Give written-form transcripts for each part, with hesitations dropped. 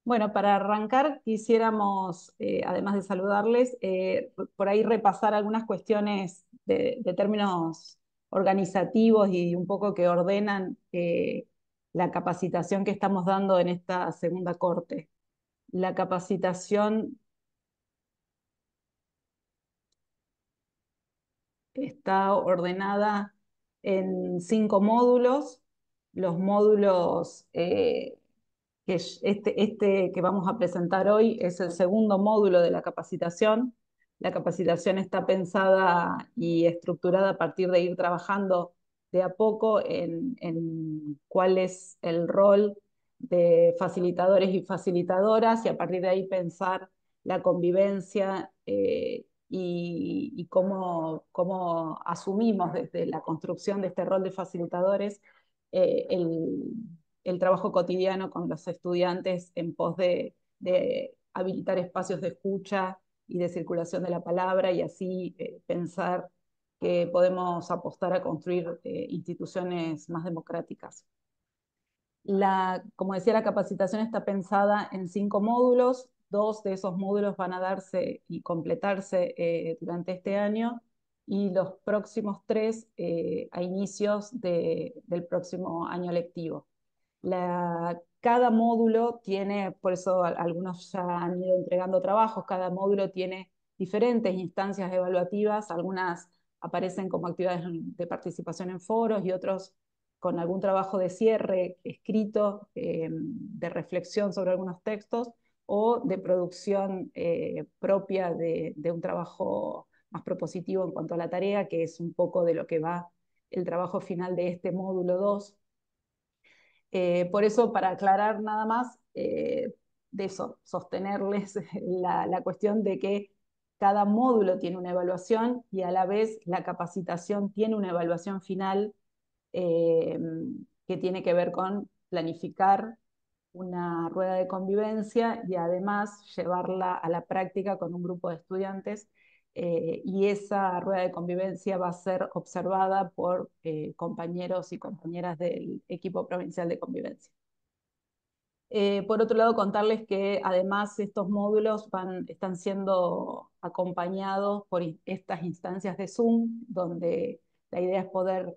Bueno, para arrancar quisiéramos, además de saludarles, por ahí repasar algunas cuestiones de términos organizativos y un poco que ordenan la capacitación que estamos dando en esta segunda corte. La capacitación está ordenada en 5 módulos. Los módulos que este que vamos a presentar hoy es el segundo módulo de la capacitación. La capacitación está pensada y estructurada a partir de ir trabajando de a poco en cuál es el rol de facilitadores y facilitadoras y a partir de ahí pensar la convivencia y cómo asumimos desde la construcción de este rol de facilitadores eh, el, el trabajo cotidiano con los estudiantes en pos de habilitar espacios de escucha y de circulación de la palabra y así pensar que podemos apostar a construir instituciones más democráticas. Como decía, la capacitación está pensada en 5 módulos. 2 de esos módulos van a darse y completarse durante este año y los próximos 3 a inicios del próximo año lectivo. Cada módulo tiene, por eso algunos ya han ido entregando trabajos, cada módulo tiene diferentes instancias evaluativas, algunas aparecen como actividades de participación en foros y otros con algún trabajo de cierre escrito, de reflexión sobre algunos textos o de producción propia de un trabajo más propositivo en cuanto a la tarea, que es un poco de lo que va el trabajo final de este módulo 2. Por eso, para aclarar nada más, de eso, sostenerles la cuestión de que cada módulo tiene una evaluación y a la vez la capacitación tiene una evaluación final eh, que tiene que ver con planificar una rueda de convivencia y además llevarla a la práctica con un grupo de estudiantes y esa rueda de convivencia va a ser observada por compañeros y compañeras del equipo provincial de convivencia. Por otro lado, contarles que además estos módulos están siendo acompañados por estas instancias de Zoom, donde la idea es poder,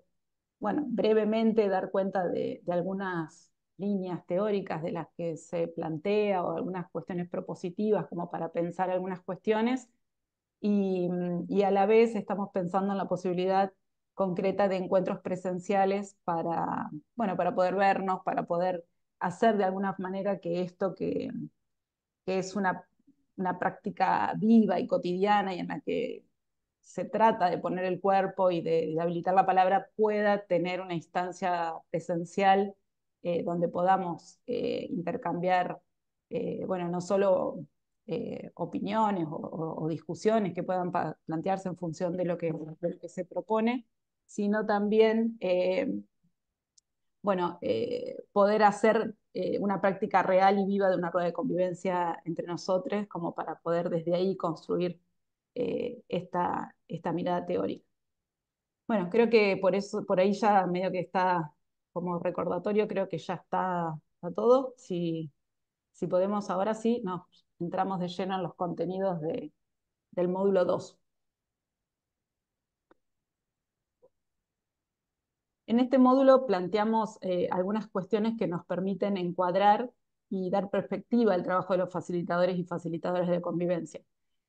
bueno, brevemente dar cuenta de algunas líneas teóricas de las que se plantea o algunas cuestiones propositivas como para pensar algunas cuestiones y a la vez estamos pensando en la posibilidad concreta de encuentros presenciales para, bueno, para poder vernos, para poder hacer de alguna manera que esto que es una práctica viva y cotidiana y en la que se trata de poner el cuerpo y de habilitar la palabra pueda tener una instancia presencial donde podamos intercambiar, bueno, no solo opiniones o discusiones que puedan plantearse en función de lo que se propone, sino también bueno, poder hacer una práctica real y viva de una rueda de convivencia entre nosotros, como para poder desde ahí construir esta mirada teórica. Bueno, creo que por eso, por ahí ya medio que está como recordatorio, creo que ya está todo. Si podemos ahora sí, nos entramos de lleno en los contenidos del módulo 2. En este módulo planteamos algunas cuestiones que nos permiten encuadrar y dar perspectiva al trabajo de los facilitadores y facilitadoras de convivencia.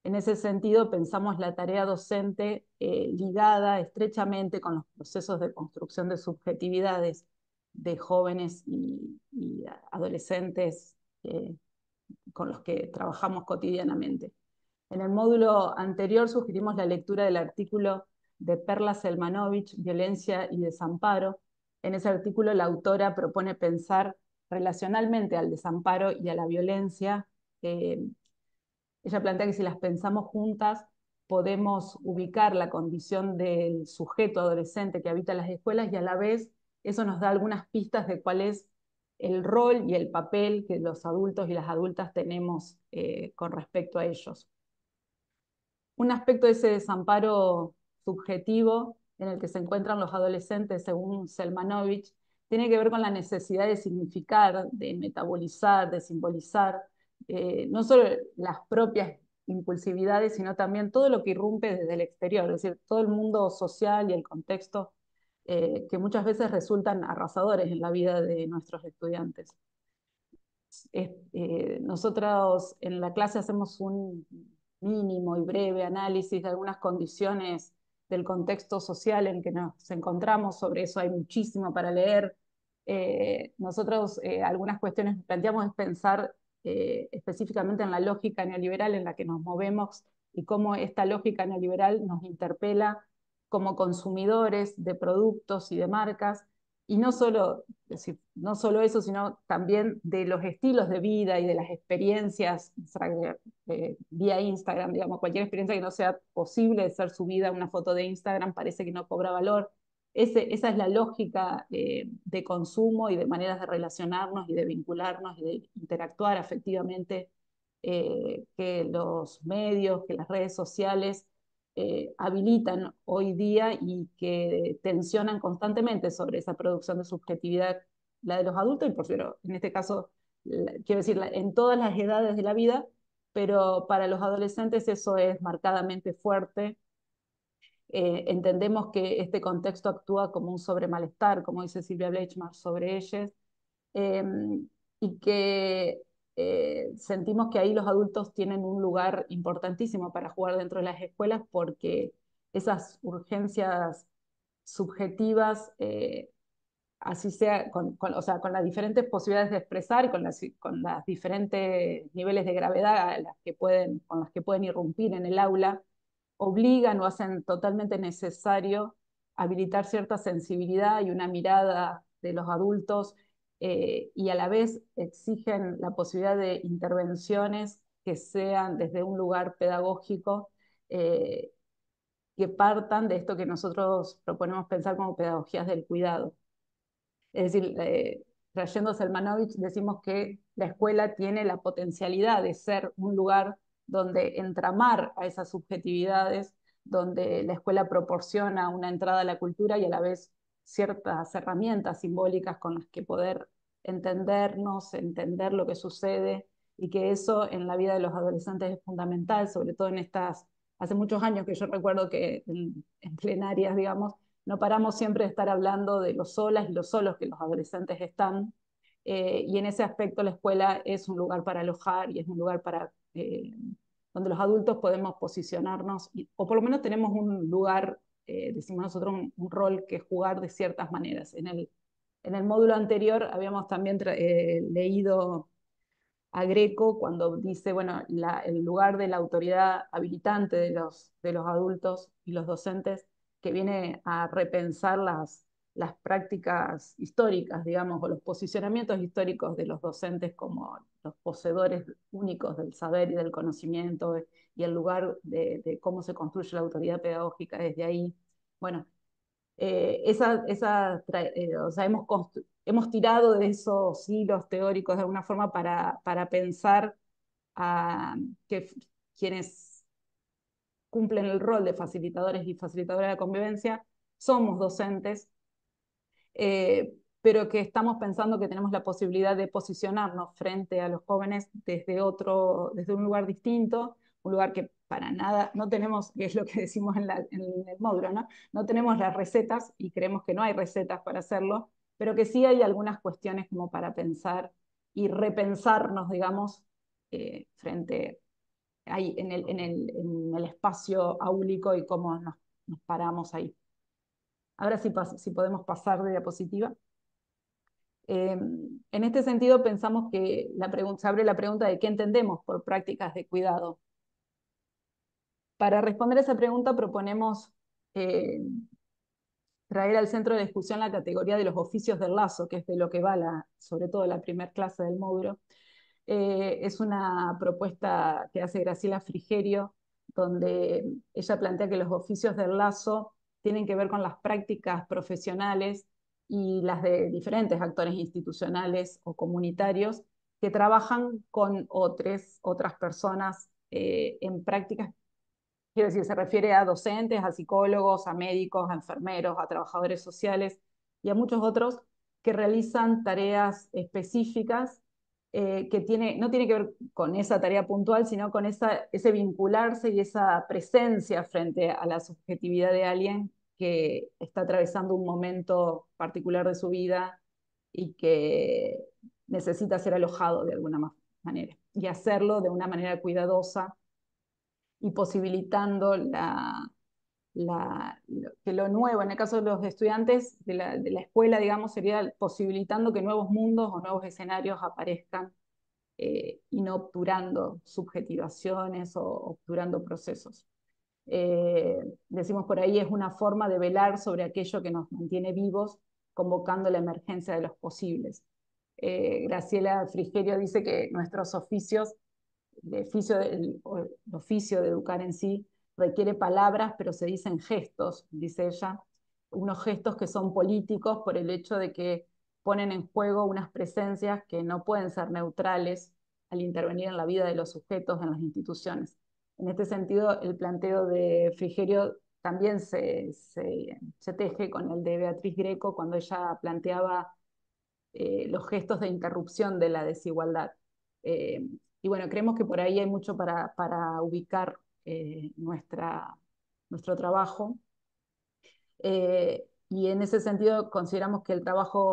En ese sentido, pensamos la tarea docente ligada estrechamente con los procesos de construcción de subjetividades de jóvenes y adolescentes con los que trabajamos cotidianamente. En el módulo anterior sugerimos la lectura del artículo de Perla Selmanovich, Violencia y Desamparo. En ese artículo la autora propone pensar relacionalmente al desamparo y a la violencia. Ella plantea que si las pensamos juntas podemos ubicar la condición del sujeto adolescente que habita las escuelas y a la vez eso nos da algunas pistas de cuál es el rol y el papel que los adultos y las adultas tenemos con respecto a ellos. Un aspecto de ese desamparo subjetivo en el que se encuentran los adolescentes, según Selmanovich, tiene que ver con la necesidad de significar, de metabolizar, de simbolizar, no solo las propias impulsividades, sino también todo lo que irrumpe desde el exterior, es decir, todo el mundo social y el contexto que muchas veces resultan arrasadores en la vida de nuestros estudiantes. Nosotros en la clase hacemos un mínimo y breve análisis de algunas condiciones del contexto social en que nos encontramos, sobre eso hay muchísimo para leer. Nosotros algunas cuestiones que planteamos es pensar específicamente en la lógica neoliberal en la que nos movemos y cómo esta lógica neoliberal nos interpela como consumidores de productos y de marcas, y no solo, es decir, no solo eso, sino también de los estilos de vida y de las experiencias vía Instagram, digamos, cualquier experiencia que no sea posible de ser subida a una foto de Instagram parece que no cobra valor. Esa es la lógica de consumo y de maneras de relacionarnos y de vincularnos y de interactuar afectivamente que los medios, que las redes sociales habilitan hoy día y que tensionan constantemente sobre esa producción de subjetividad, la de los adultos y por cierto, en este caso, quiero decir, en todas las edades de la vida, pero para los adolescentes eso es marcadamente fuerte. Entendemos que este contexto actúa como un sobremalestar, como dice Silvia Bleichmar, sobre ellos, eh, y que sentimos que ahí los adultos tienen un lugar importantísimo para jugar dentro de las escuelas porque esas urgencias subjetivas, así sea, o sea, con las diferentes posibilidades de expresar, con las diferentes niveles de gravedad con las que pueden irrumpir en el aula, obligan o hacen totalmente necesario habilitar cierta sensibilidad y una mirada de los adultos y a la vez exigen la posibilidad de intervenciones que sean desde un lugar pedagógico, eh, que partan de esto que nosotros proponemos pensar como pedagogías del cuidado. Es decir, trayendo Selmanovich, decimos que la escuela tiene la potencialidad de ser un lugar donde entramar a esas subjetividades, donde la escuela proporciona una entrada a la cultura y a la vez ciertas herramientas simbólicas con las que poder entendernos, entender lo que sucede, y que eso en la vida de los adolescentes es fundamental, sobre todo en estas, hace muchos años que yo recuerdo que en plenarias, digamos, no paramos siempre de estar hablando de lo solas y los solos que los adolescentes están, y en ese aspecto la escuela es un lugar para alojar y es un lugar para donde los adultos podemos posicionarnos, o por lo menos tenemos un lugar, decimos nosotros, un rol que jugar de ciertas maneras. En el módulo anterior habíamos también leído a Greco cuando dice, bueno, el lugar de la autoridad habilitante de los adultos y los docentes, que viene a repensar las prácticas históricas, digamos, o los posicionamientos históricos de los docentes como los poseedores únicos del saber y del conocimiento, y el lugar de cómo se construye la autoridad pedagógica desde ahí. Bueno, o sea, hemos tirado de esos hilos teóricos de alguna forma para pensar a que quienes cumplen el rol de facilitadores y facilitadoras de la convivencia somos docentes, pero que estamos pensando que tenemos la posibilidad de posicionarnos frente a los jóvenes desde un lugar distinto, un lugar que para nada, no tenemos, que es lo que decimos en el módulo, ¿no? No tenemos las recetas y creemos que no hay recetas para hacerlo, pero que sí hay algunas cuestiones como para pensar y repensarnos, digamos, frente ahí en el espacio áulico y cómo nos paramos ahí. Ahora sí, si podemos pasar de diapositiva. En este sentido, pensamos que se abre la pregunta de qué entendemos por prácticas de cuidado. Para responder a esa pregunta proponemos traer al centro de discusión la categoría de los oficios del lazo, que es de lo que va sobre todo la primera clase del módulo. Es una propuesta que hace Graciela Frigerio, donde ella plantea que los oficios del lazo tienen que ver con las prácticas profesionales y las de diferentes actores institucionales o comunitarios que trabajan con otras personas en prácticas. Quiero decir, se refiere a docentes, a psicólogos, a médicos, a enfermeros, a trabajadores sociales y a muchos otros que realizan tareas específicas no tiene que ver con esa tarea puntual, sino con ese vincularse y esa presencia frente a la subjetividad de alguien que está atravesando un momento particular de su vida y que necesita ser alojado de alguna manera, y hacerlo de una manera cuidadosa y posibilitando que lo nuevo, en el caso de los estudiantes de la escuela, digamos, sería posibilitando que nuevos mundos o nuevos escenarios aparezcan y no obturando subjetivaciones o obturando procesos. Decimos por ahí, es una forma de velar sobre aquello que nos mantiene vivos, convocando la emergencia de los posibles. Graciela Frigerio dice que nuestros oficios, el oficio de educar en sí, requiere palabras, pero se dicen gestos, dice ella, unos gestos que son políticos por el hecho de que ponen en juego unas presencias que no pueden ser neutrales al intervenir en la vida de los sujetos en las instituciones. En este sentido, el planteo de Frigerio también se teje con el de Beatriz Greco cuando ella planteaba los gestos de interrupción de la desigualdad. Eh, y bueno, creemos que por ahí hay mucho para ubicar nuestro trabajo. Y en ese sentido consideramos que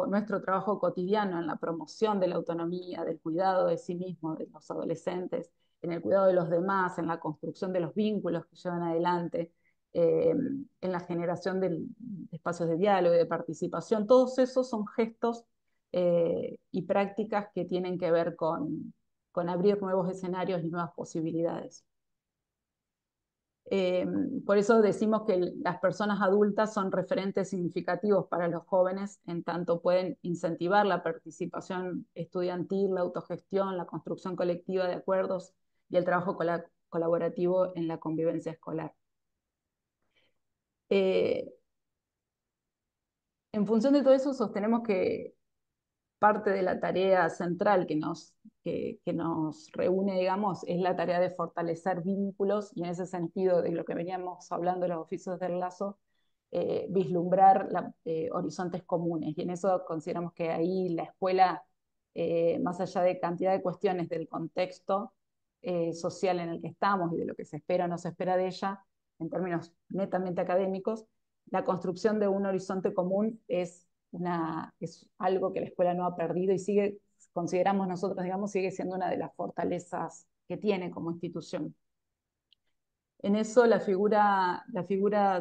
nuestro trabajo cotidiano en la promoción de la autonomía, del cuidado de sí mismo, de los adolescentes, en el cuidado de los demás, en la construcción de los vínculos que llevan adelante, en la generación de espacios de diálogo y de participación, todos esos son gestos y prácticas que tienen que ver con abrir nuevos escenarios y nuevas posibilidades. Por eso decimos que las personas adultas son referentes significativos para los jóvenes, en tanto pueden incentivar la participación estudiantil, la autogestión, la construcción colectiva de acuerdos y el trabajo colaborativo en la convivencia escolar. Eh, en función de todo eso, sostenemos que parte de la tarea central que nos reúne, digamos, es la tarea de fortalecer vínculos y en ese sentido de lo que veníamos hablando de los oficios del lazo, vislumbrar horizontes comunes. Y en eso consideramos que ahí la escuela, más allá de cantidad de cuestiones del contexto social en el que estamos y de lo que se espera o no se espera de ella, en términos netamente académicos, la construcción de un horizonte común es algo que la escuela no ha perdido y consideramos nosotros, digamos, sigue siendo una de las fortalezas que tiene como institución. En eso la figura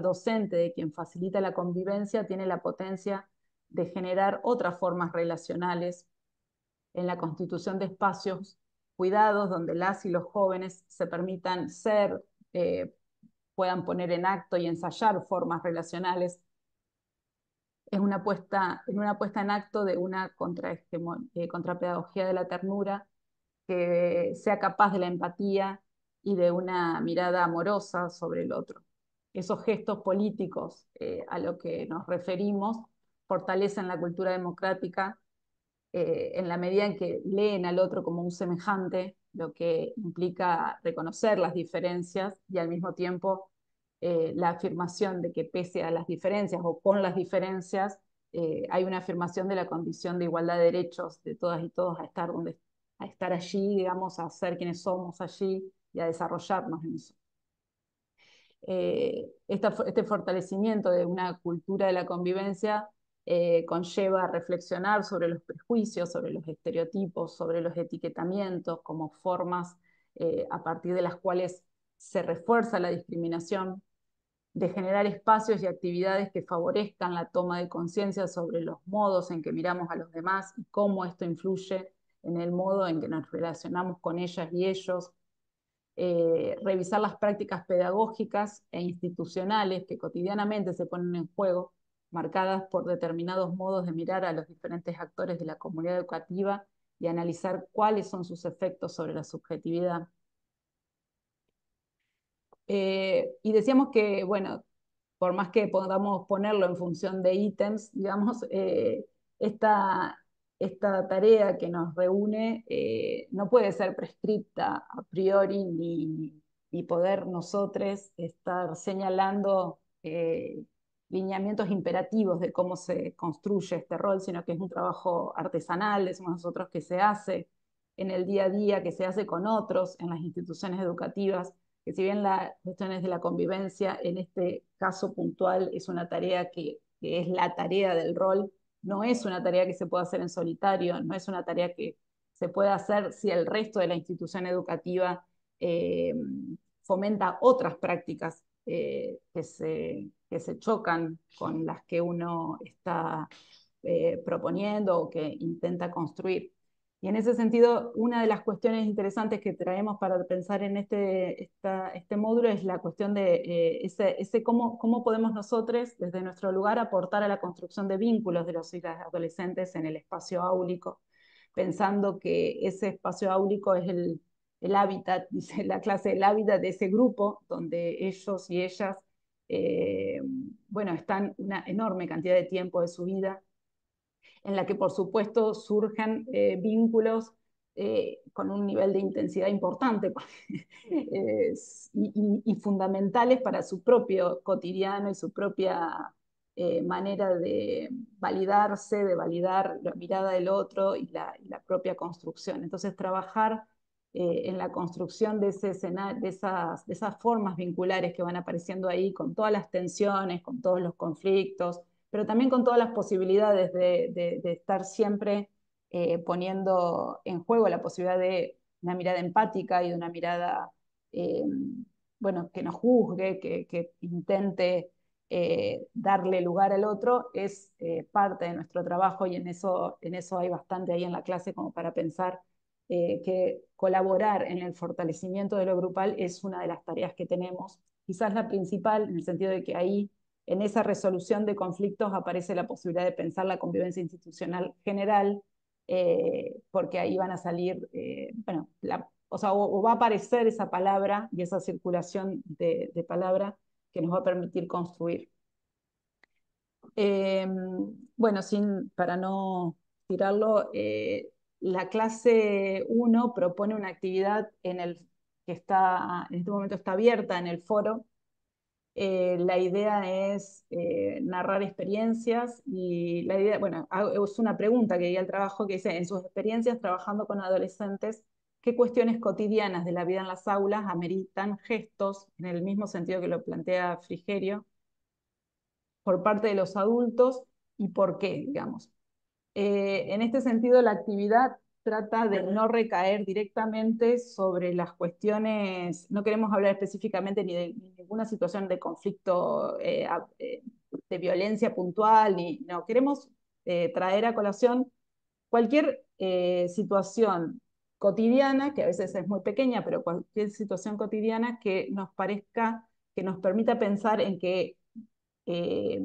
docente de quien facilita la convivencia tiene la potencia de generar otras formas relacionales en la constitución de espacios cuidados donde las y los jóvenes se permitan ser, puedan poner en acto y ensayar formas relacionales es una puesta en acto de una contrapedagogía de la ternura que sea capaz de la empatía y de una mirada amorosa sobre el otro. Esos gestos políticos a lo que nos referimos fortalecen la cultura democrática en la medida en que leen al otro como un semejante, lo que implica reconocer las diferencias y al mismo tiempo la afirmación de que pese a las diferencias o con las diferencias, hay una afirmación de la condición de igualdad de derechos de todas y todos a estar allí, digamos, a ser quienes somos allí y a desarrollarnos en eso. Este fortalecimiento de una cultura de la convivencia conlleva reflexionar sobre los prejuicios, sobre los estereotipos, sobre los etiquetamientos como formas a partir de las cuales se refuerza la discriminación, de generar espacios y actividades que favorezcan la toma de conciencia sobre los modos en que miramos a los demás y cómo esto influye en el modo en que nos relacionamos con ellas y ellos, revisar las prácticas pedagógicas e institucionales que cotidianamente se ponen en juego, marcadas por determinados modos de mirar a los diferentes actores de la comunidad educativa y analizar cuáles son sus efectos sobre la subjetividad. Y decíamos que, bueno, por más que podamos ponerlo en función de ítems, digamos, esta, esta tarea que nos reúne no puede ser prescripta a priori ni poder nosotros estar señalando lineamientos imperativos de cómo se construye este rol, sino que es un trabajo artesanal, decimos nosotros, que se hace en el día a día, que se hace con otros en las instituciones educativas, que si bien las cuestiones de la convivencia en este caso puntual es una tarea que es la tarea del rol, no es una tarea que se pueda hacer en solitario, no es una tarea que se puede hacer si el resto de la institución educativa eh, fomenta otras prácticas que se chocan con las que uno está proponiendo o que intenta construir. Y en ese sentido, una de las cuestiones interesantes que traemos para pensar en este módulo es la cuestión de cómo podemos nosotros, desde nuestro lugar, aportar a la construcción de vínculos de los y las adolescentes en el espacio áulico, pensando que ese espacio áulico es el hábitat, dice la clase, el hábitat de ese grupo donde ellos y ellas, eh, bueno, están una enorme cantidad de tiempo de su vida, en la que por supuesto surgen vínculos con un nivel de intensidad importante y fundamentales para su propio cotidiano y su propia manera de validarse, de validar la mirada del otro y la propia construcción. Entonces, trabajar en la construcción de ese escenario, de esas formas vinculares que van apareciendo ahí, con todas las tensiones, con todos los conflictos, pero también con todas las posibilidades de estar siempre poniendo en juego la posibilidad de una mirada empática y de una mirada, eh, bueno, que nos juzgue, que intente darle lugar al otro, es parte de nuestro trabajo y en eso hay bastante ahí en la clase como para pensar que colaborar en el fortalecimiento de lo grupal es una de las tareas que tenemos, quizás la principal, en el sentido de que ahí en esa resolución de conflictos aparece la posibilidad de pensar la convivencia institucional general, porque ahí van a salir, bueno, o sea, o va a aparecer esa palabra y esa circulación de palabra que nos va a permitir construir. Eh, bueno, para no tirarlo, la clase 1 propone una actividad que en este momento está abierta en el foro. La idea es narrar experiencias y la idea, bueno, es una pregunta que di al trabajo que dice, en sus experiencias trabajando con adolescentes, ¿qué cuestiones cotidianas de la vida en las aulas ameritan gestos, en el mismo sentido que lo plantea Frigerio, por parte de los adultos y por qué, digamos? En este sentido, la actividad trata de no recaer directamente sobre las cuestiones, no queremos hablar específicamente ni de ninguna situación de conflicto, de violencia puntual, no, queremos traer a colación cualquier situación cotidiana, que a veces es muy pequeña, pero cualquier situación cotidiana que nos parezca, que nos permita pensar en que eh,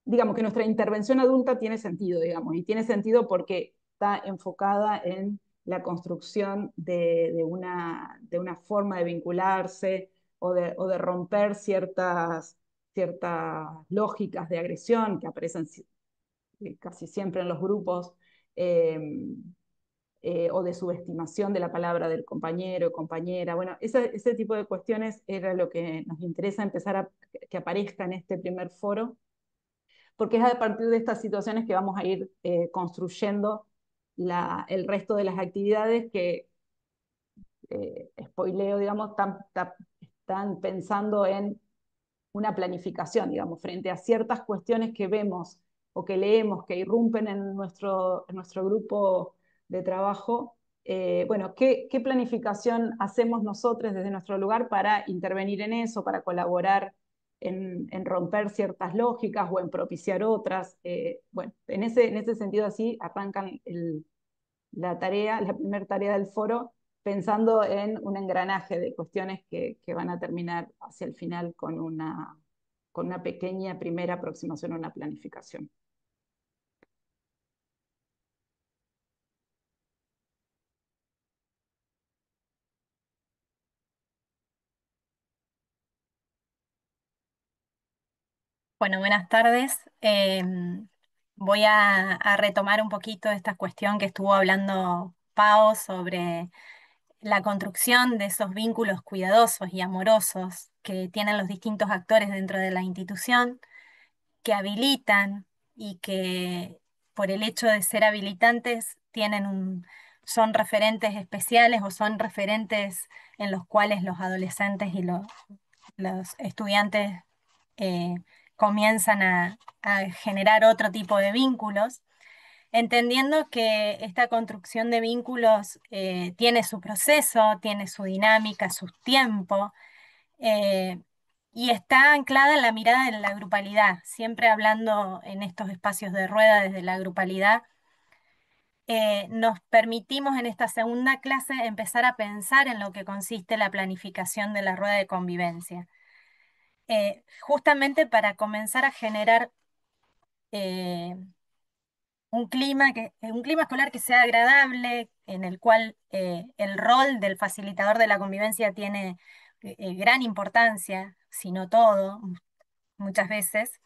digamos que nuestra intervención adulta tiene sentido, digamos, y tiene sentido porque está enfocada en la construcción de una forma de vincularse o de romper ciertas lógicas de agresión que aparecen casi siempre en los grupos, eh, o de subestimación de la palabra del compañero o compañera. Bueno, ese tipo de cuestiones era lo que nos interesa empezar a que aparezca en este primer foro, porque es a partir de estas situaciones que vamos a ir construyendo el resto de las actividades que, spoileo, digamos, están pensando en una planificación, digamos, frente a ciertas cuestiones que vemos o que leemos que irrumpen en nuestro grupo de trabajo. Bueno, ¿qué planificación hacemos nosotros desde nuestro lugar para intervenir en eso, para colaborar en romper ciertas lógicas o en propiciar otras? Bueno, en ese sentido así arrancan la primera tarea del foro, pensando en un engranaje de cuestiones que van a terminar hacia el final con una pequeña primera aproximación a una planificación. Bueno, buenas tardes. Voy a retomar un poquito esta cuestión que estuvo hablando Pau sobre la construcción de esos vínculos cuidadosos y amorosos que tienen los distintos actores dentro de la institución, que habilitan y que por el hecho de ser habilitantes tienen son referentes especiales o son referentes en los cuales los adolescentes y los estudiantes eh, comienzan a generar otro tipo de vínculos, entendiendo que esta construcción de vínculos tiene su proceso, tiene su dinámica, su tiempo, eh, y está anclada en la mirada de la grupalidad, siempre hablando en estos espacios de rueda desde la grupalidad. Nos permitimos en esta segunda clase empezar a pensar en lo que consiste la planificación de la rueda de convivencia, justamente para comenzar a generar eh, un clima escolar que sea agradable, en el cual el rol del facilitador de la convivencia tiene gran importancia, si no todo, muchas veces.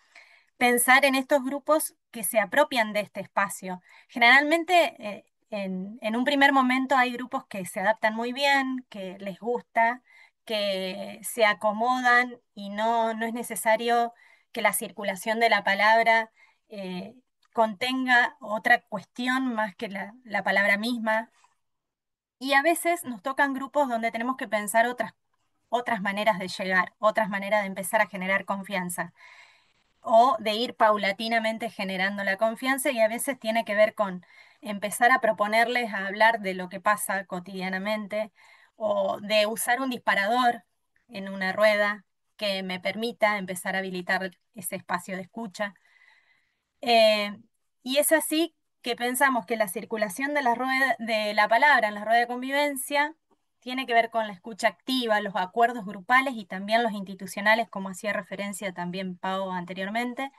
Pensar en estos grupos que se apropian de este espacio. Generalmente, en un primer momento hay grupos que se adaptan muy bien, que les gusta, que se acomodan y no es necesario que la circulación de la palabra eh, contenga otra cuestión más que la palabra misma. Y a veces nos tocan grupos donde tenemos que pensar otras maneras de llegar, otras maneras de empezar a generar confianza o de ir paulatinamente generando la confianza, y a veces tiene que ver con empezar a proponerles a hablar de lo que pasa cotidianamente o de usar un disparador en una rueda que me permita empezar a habilitar ese espacio de escucha. Eh, y es así que pensamos que la circulación de de la palabra en la rueda de convivencia tiene que ver con la escucha activa, los acuerdos grupales y también los institucionales, como hacía referencia también Pau anteriormente,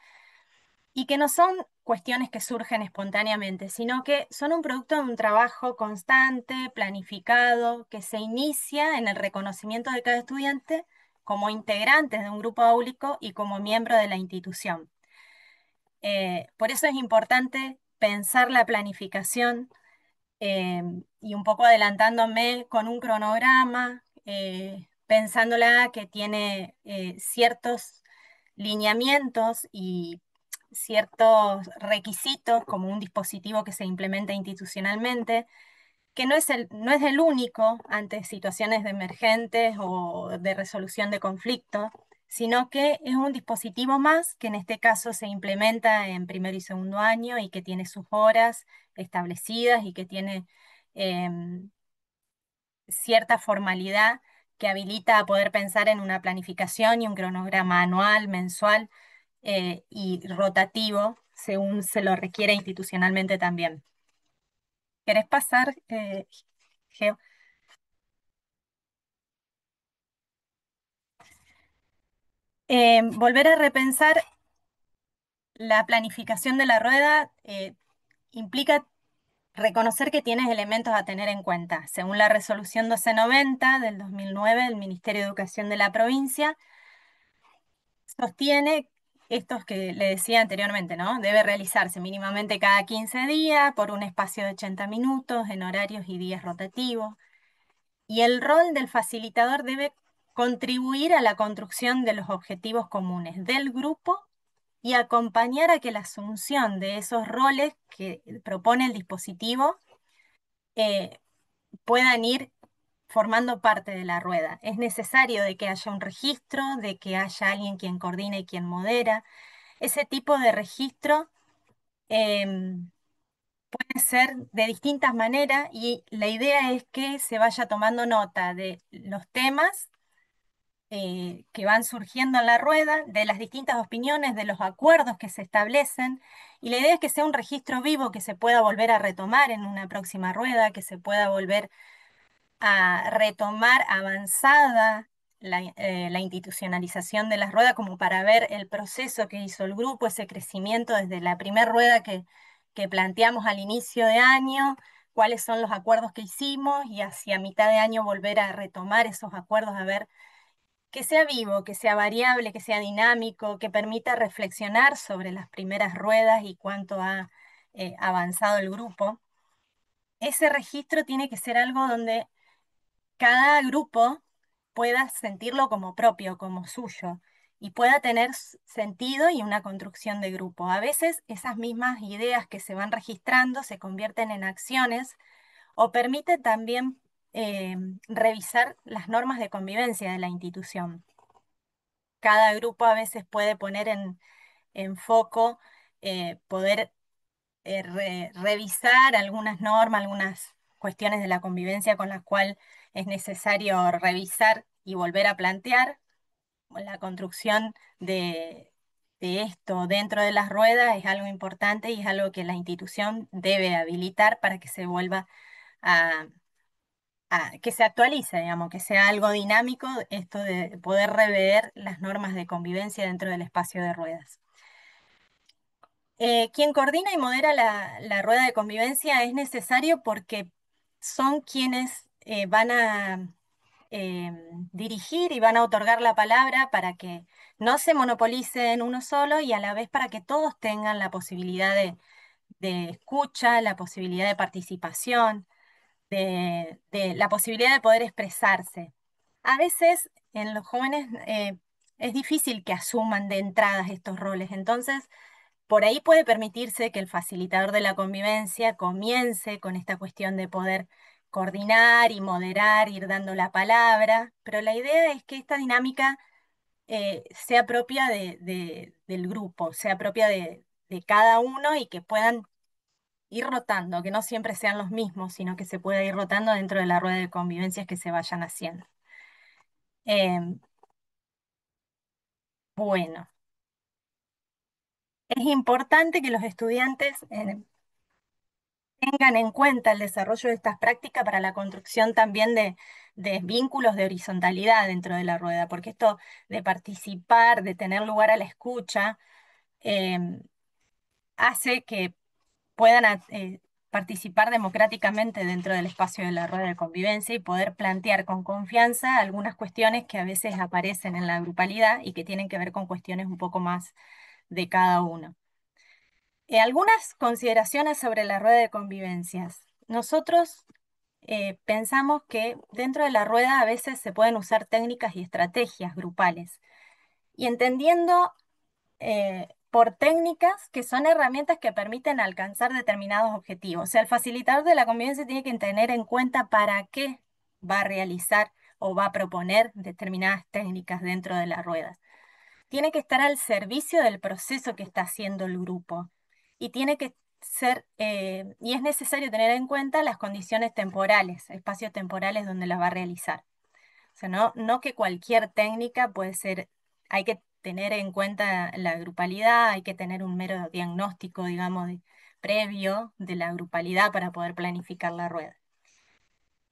y que no son cuestiones que surgen espontáneamente, sino que son un producto de un trabajo constante, planificado, que se inicia en el reconocimiento de cada estudiante como integrantes de un grupo áulico y como miembro de la institución. Por eso es importante pensar la planificación eh, y un poco adelantándome con un cronograma, pensándola que tiene ciertos lineamientos y ciertos requisitos como un dispositivo que se implementa institucionalmente, que no es el único ante situaciones de emergentes o de resolución de conflictos, sino que es un dispositivo más que en este caso se implementa en primero y segundo año y que tiene sus horas establecidas y que tiene em, cierta formalidad que habilita a poder pensar en una planificación y un cronograma anual, mensual y rotativo, según se lo requiere institucionalmente también. ¿Querés pasar, Geo? Volver a repensar la planificación de la rueda implica reconocer que tienes elementos a tener en cuenta. Según la resolución 1290 del 2009 del Ministerio de Educación de la provincia, sostiene estos que le decía anteriormente, ¿no? Debe realizarse mínimamente cada 15 días por un espacio de 80 minutos en horarios y días rotativos. Y el rol del facilitador debe contribuir a la construcción de los objetivos comunes del grupo y acompañar a que la asunción de esos roles que propone el dispositivo eh, puedan ir formando parte de la rueda. Es necesario de que haya un registro, de que haya alguien quien coordina y quien modera. Ese tipo de registro puede ser de distintas maneras y la idea es que se vaya tomando nota de los temas que van surgiendo en la rueda, de las distintas opiniones, de los acuerdos que se establecen, y la idea es que sea un registro vivo que se pueda volver a retomar en una próxima rueda, que se pueda volver a retomar avanzada la institucionalización de las ruedas, como para ver el proceso que hizo el grupo, ese crecimiento desde la primera rueda que planteamos al inicio de año, cuáles son los acuerdos que hicimos y hacia mitad de año volver a retomar esos acuerdos, a ver que sea vivo, que sea variable, que sea dinámico, que permita reflexionar sobre las primeras ruedas y cuánto ha avanzado el grupo. Ese registro tiene que ser algo donde cada grupo pueda sentirlo como propio, como suyo, y pueda tener sentido y una construcción de grupo. A veces esas mismas ideas que se van registrando se convierten en acciones o permite también revisar las normas de convivencia de la institución. Cada grupo a veces puede poner en foco poder revisar algunas normas, algunas cuestiones de la convivencia con las cuales es necesario revisar y volver a plantear. La construcción de esto dentro de las ruedas es algo importante y es algo que la institución debe habilitar para que se vuelva a, que se actualice, digamos, que sea algo dinámico esto de poder rever las normas de convivencia dentro del espacio de ruedas. Quien coordina y modera la rueda de convivencia es necesario porque son quienes van a eh, dirigir y van a otorgar la palabra para que no se monopolice en uno solo y a la vez para que todos tengan la posibilidad de escucha, la posibilidad de participación, de la posibilidad de poder expresarse. A veces en los jóvenes es difícil que asuman de entradas estos roles, entonces por ahí puede permitirse que el facilitador de la convivencia comience con esta cuestión de poder coordinar y moderar, ir dando la palabra, pero la idea es que esta dinámica sea propia del grupo, sea propia de cada uno y que puedan ir rotando, que no siempre sean los mismos, sino que se pueda ir rotando dentro de la rueda de convivencias que se vayan haciendo. Em, bueno, es importante que los estudiantes tengan en cuenta el desarrollo de estas prácticas para la construcción también de vínculos de horizontalidad dentro de la rueda, porque esto de participar, de tener lugar a la escucha, em, hace que puedan participar democráticamente dentro del espacio de la rueda de convivencia y poder plantear con confianza algunas cuestiones que a veces aparecen en la grupalidad y que tienen que ver con cuestiones un poco más de cada uno. Algunas consideraciones sobre la rueda de convivencias. Nosotros pensamos que dentro de la rueda a veces se pueden usar técnicas y estrategias grupales. Y entendiendo por técnicas que son herramientas que permiten alcanzar determinados objetivos. O sea, el facilitador de la convivencia tiene que tener en cuenta para qué va a realizar o va a proponer determinadas técnicas dentro de la rueda. Tiene que estar al servicio del proceso que está haciendo el grupo y tiene que ser, y es necesario tener en cuenta las condiciones temporales, espacios temporales donde la va a realizar. O sea, no que cualquier técnica puede ser, hay que tener en cuenta la grupalidad, hay que tener un mero diagnóstico, digamos, previo de la grupalidad para poder planificar la rueda.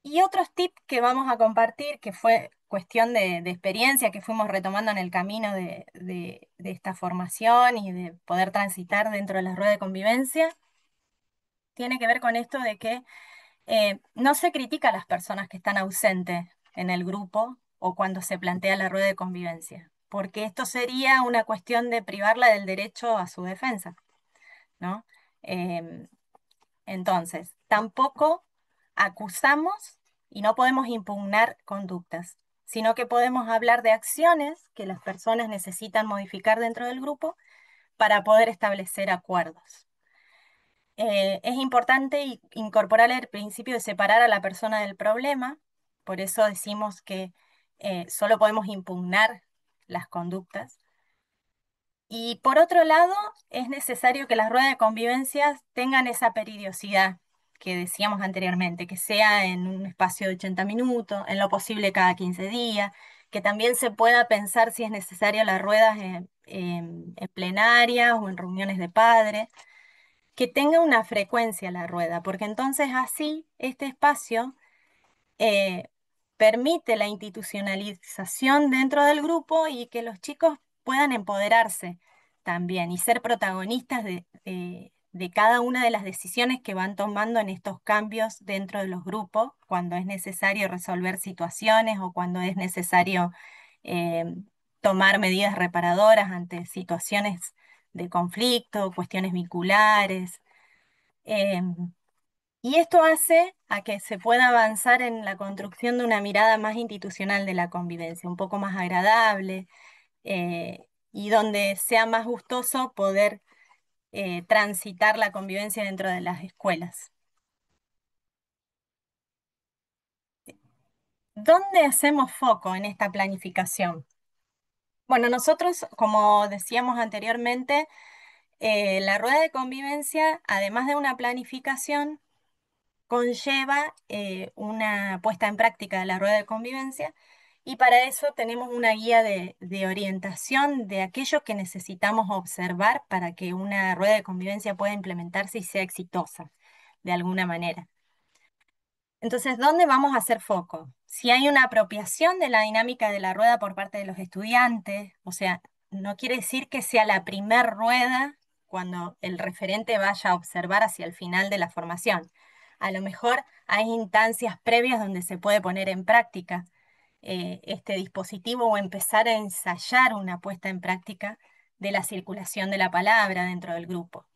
Y otros tips que vamos a compartir, que fue cuestión de experiencia que fuimos retomando en el camino de esta formación y de poder transitar dentro de la rueda de convivencia, tiene que ver con esto de que no se critica a las personas que están ausentes en el grupo o cuando se plantea la rueda de convivencia, porque esto sería una cuestión de privarla del derecho a su defensa, ¿no? Em, entonces, tampoco acusamos y no podemos impugnar conductas, sino que podemos hablar de acciones que las personas necesitan modificar dentro del grupo para poder establecer acuerdos. Es importante incorporar el principio de separar a la persona del problema, por eso decimos que solo podemos impugnar las conductas. Y por otro lado, es necesario que las ruedas de convivencia tengan esa periodicidad que decíamos anteriormente, que sea en un espacio de 80 minutos, en lo posible cada 15 días, que también se pueda pensar si es necesario las ruedas en plenarias o en reuniones de padres, que tenga una frecuencia la rueda, porque entonces así este espacio eh, permite la institucionalización dentro del grupo y que los chicos puedan empoderarse también y ser protagonistas de cada una de las decisiones que van tomando en estos cambios dentro de los grupos, cuando es necesario resolver situaciones o cuando es necesario eh, tomar medidas reparadoras ante situaciones de conflicto, cuestiones vinculares. em, y esto hace a que se pueda avanzar en la construcción de una mirada más institucional de la convivencia, un poco más agradable, y donde sea más gustoso poder transitar la convivencia dentro de las escuelas. ¿Dónde hacemos foco en esta planificación? Bueno, nosotros, como decíamos anteriormente, la rueda de convivencia, además de una planificación, conlleva una puesta en práctica de la rueda de convivencia y para eso tenemos una guía de orientación de aquello que necesitamos observar para que una rueda de convivencia pueda implementarse y sea exitosa de alguna manera. Entonces, ¿dónde vamos a hacer foco? Si hay una apropiación de la dinámica de la rueda por parte de los estudiantes, o sea, no quiere decir que sea la primer rueda cuando el referente vaya a observar hacia el final de la formación. A lo mejor hay instancias previas donde se puede poner en práctica este dispositivo o empezar a ensayar una puesta en práctica de la circulación de la palabra dentro del grupo.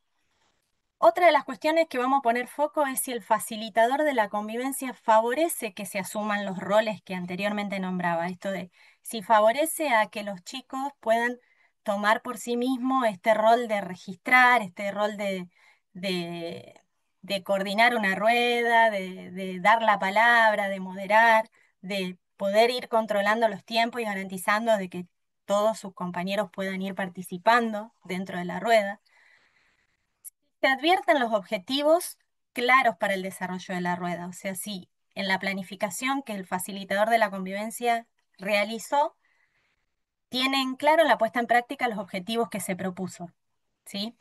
Otra de las cuestiones que vamos a poner foco es si el facilitador de la convivencia favorece que se asuman los roles que anteriormente nombraba. Esto de si favorece a que los chicos puedan tomar por sí mismos este rol de registrar, este rol de, de coordinar una rueda, de dar la palabra, de moderar, de poder ir controlando los tiempos y garantizando de que todos sus compañeros puedan ir participando dentro de la rueda. Se advierten los objetivos claros para el desarrollo de la rueda, o sea, si en la planificación que el facilitador de la convivencia realizó, tiene en claro la puesta en práctica los objetivos que se propuso, ¿sí?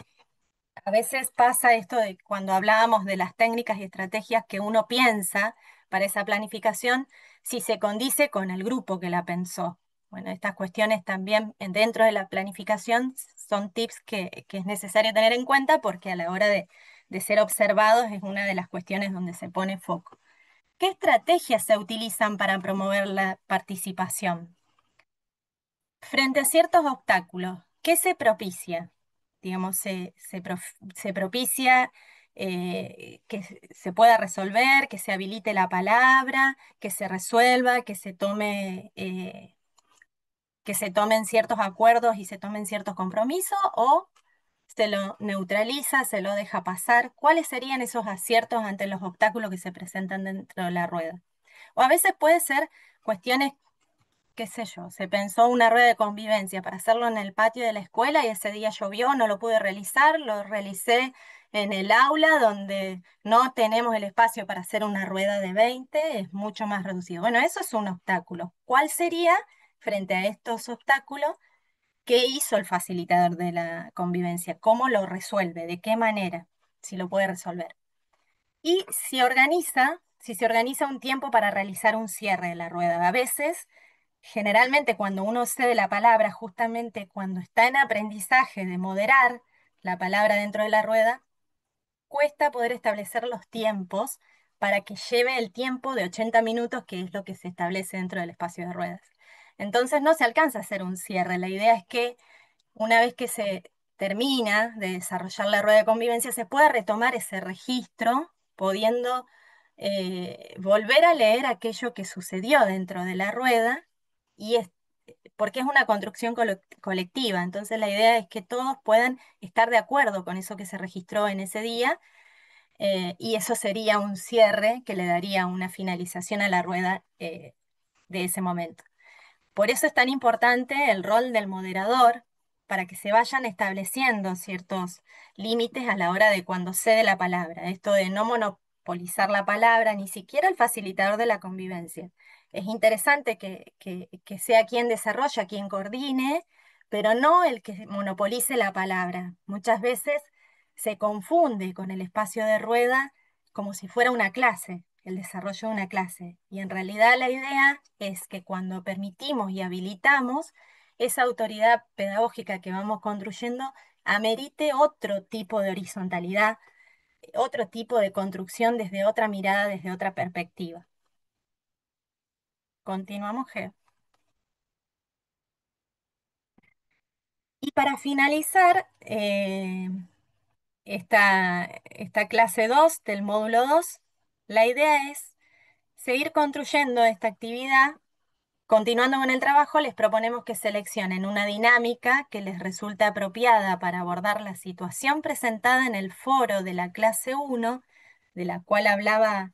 A veces pasa esto de cuando hablábamos de las técnicas y estrategias que uno piensa para esa planificación, si se condice con el grupo que la pensó. Bueno, estas cuestiones también dentro de la planificación son tips que es necesario tener en cuenta porque a la hora de ser observados es una de las cuestiones donde se pone foco. ¿Qué estrategias se utilizan para promover la participación? Frente a ciertos obstáculos, ¿qué se propicia? Digamos, se propicia que se pueda resolver, que se habilite la palabra, que se resuelva, que se tomen ciertos acuerdos y se tomen ciertos compromisos, o se lo neutraliza, se lo deja pasar. ¿Cuáles serían esos aciertos ante los obstáculos que se presentan dentro de la rueda? O a veces puede ser cuestiones, qué sé yo, se pensó una rueda de convivencia para hacerlo en el patio de la escuela y ese día llovió, no lo pude realizar, lo realicé en el aula donde no tenemos el espacio para hacer una rueda de 20, es mucho más reducido. Bueno, eso es un obstáculo. ¿Cuál sería, frente a estos obstáculos, qué hizo el facilitador de la convivencia? ¿Cómo lo resuelve? ¿De qué manera? Si lo puede resolver. Y si se organiza un tiempo para realizar un cierre de la rueda. A veces, generalmente cuando uno cede la palabra, justamente cuando está en aprendizaje de moderar la palabra dentro de la rueda, cuesta poder establecer los tiempos para que lleve el tiempo de 80 minutos, que es lo que se establece dentro del espacio de ruedas. Entonces no se alcanza a hacer un cierre. La idea es que una vez que se termina de desarrollar la rueda de convivencia, se pueda retomar ese registro, pudiendo volver a leer aquello que sucedió dentro de la rueda, y porque es una construcción colectiva. Entonces la idea es que todos puedan estar de acuerdo con eso que se registró en ese día, y eso sería un cierre que le daría una finalización a la rueda de ese momento. Por eso es tan importante el rol del moderador, para que se vayan estableciendo ciertos límites a la hora de cuando cede la palabra. Esto de no monopolizar la palabra, ni siquiera el facilitador de la convivencia. Es interesante que sea quien desarrolla, quien coordine, pero no el que monopolice la palabra. Muchas veces se confunde con el espacio de rueda como si fuera una clase, el desarrollo de una clase. Y en realidad la idea es que cuando permitimos y habilitamos esa autoridad pedagógica que vamos construyendo, amerite otro tipo de horizontalidad, otro tipo de construcción desde otra mirada, desde otra perspectiva. Continuamos, Geo. Y para finalizar, esta clase 2 del módulo 2, la idea es seguir construyendo esta actividad. Continuando con el trabajo, les proponemos que seleccionen una dinámica que les resulte apropiada para abordar la situación presentada en el foro de la clase 1, de la cual hablaba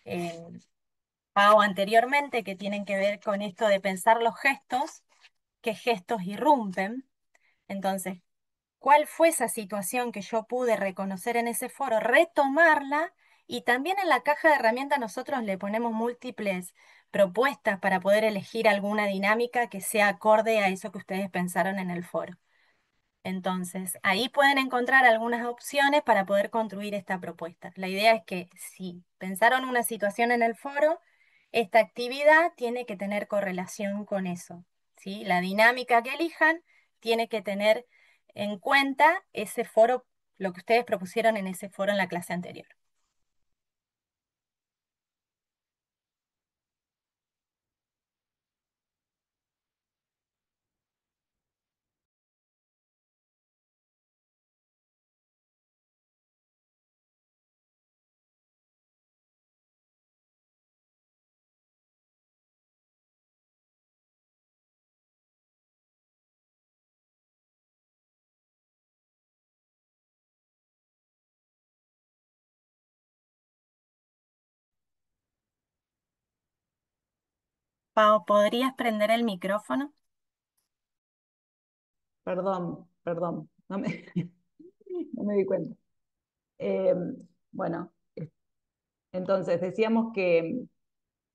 eh, Pau anteriormente, que tienen que ver con esto de pensar los gestos, qué gestos irrumpen. Entonces, ¿cuál fue esa situación que yo pude reconocer en ese foro? Retomarla, y también en la caja de herramientas nosotros le ponemos múltiples propuestas para poder elegir alguna dinámica que sea acorde a eso que ustedes pensaron en el foro. Entonces, ahí pueden encontrar algunas opciones para poder construir esta propuesta. La idea es que si pensaron una situación en el foro, esta actividad tiene que tener correlación con eso, ¿sí? La dinámica que elijan tiene que tener en cuenta ese foro, lo que ustedes propusieron en ese foro en la clase anterior. Pau, ¿podrías prender el micrófono? Perdón, perdón, no me di cuenta. Eh, bueno, entonces decíamos que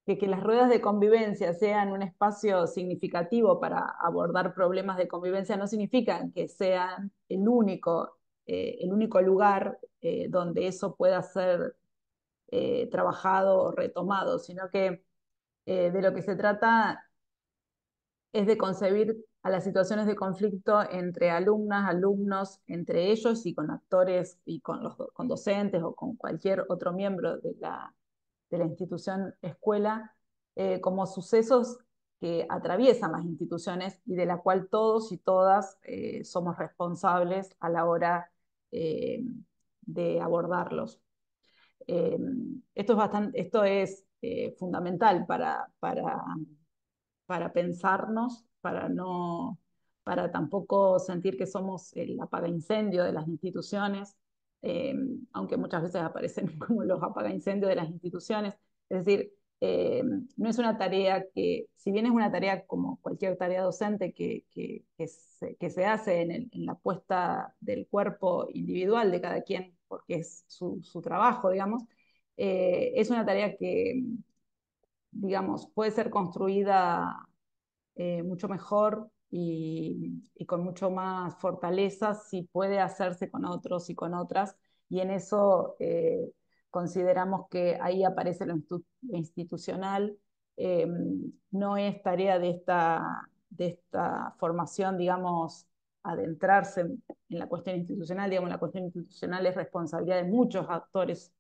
las ruedas de convivencia sean un espacio significativo para abordar problemas de convivencia no significa que sean el único lugar donde eso pueda ser trabajado o retomado, sino que de lo que se trata es de concebir a las situaciones de conflicto entre alumnas, alumnos, entre ellos y con actores y con docentes o con cualquier otro miembro de la institución escuela, como sucesos que atraviesan las instituciones y de la cual todos y todas somos responsables a la hora eh, de abordarlos. Eh, esto es fundamental para pensarnos, para tampoco sentir que somos el apagaincendio de las instituciones, eh, aunque muchas veces aparecen como los apagaincendios de las instituciones. Es decir, no es una tarea que, si bien es una tarea como cualquier tarea docente que se hace en la puesta del cuerpo individual de cada quien, porque es su trabajo, digamos, es una tarea que, digamos, puede ser construida mucho mejor y con mucho más fortaleza si puede hacerse con otros y con otras. Y en eso consideramos que ahí aparece lo institucional. Eh, no es tarea de esta formación, digamos, adentrarse en la cuestión institucional. Digamos, la cuestión institucional es responsabilidad de muchos actores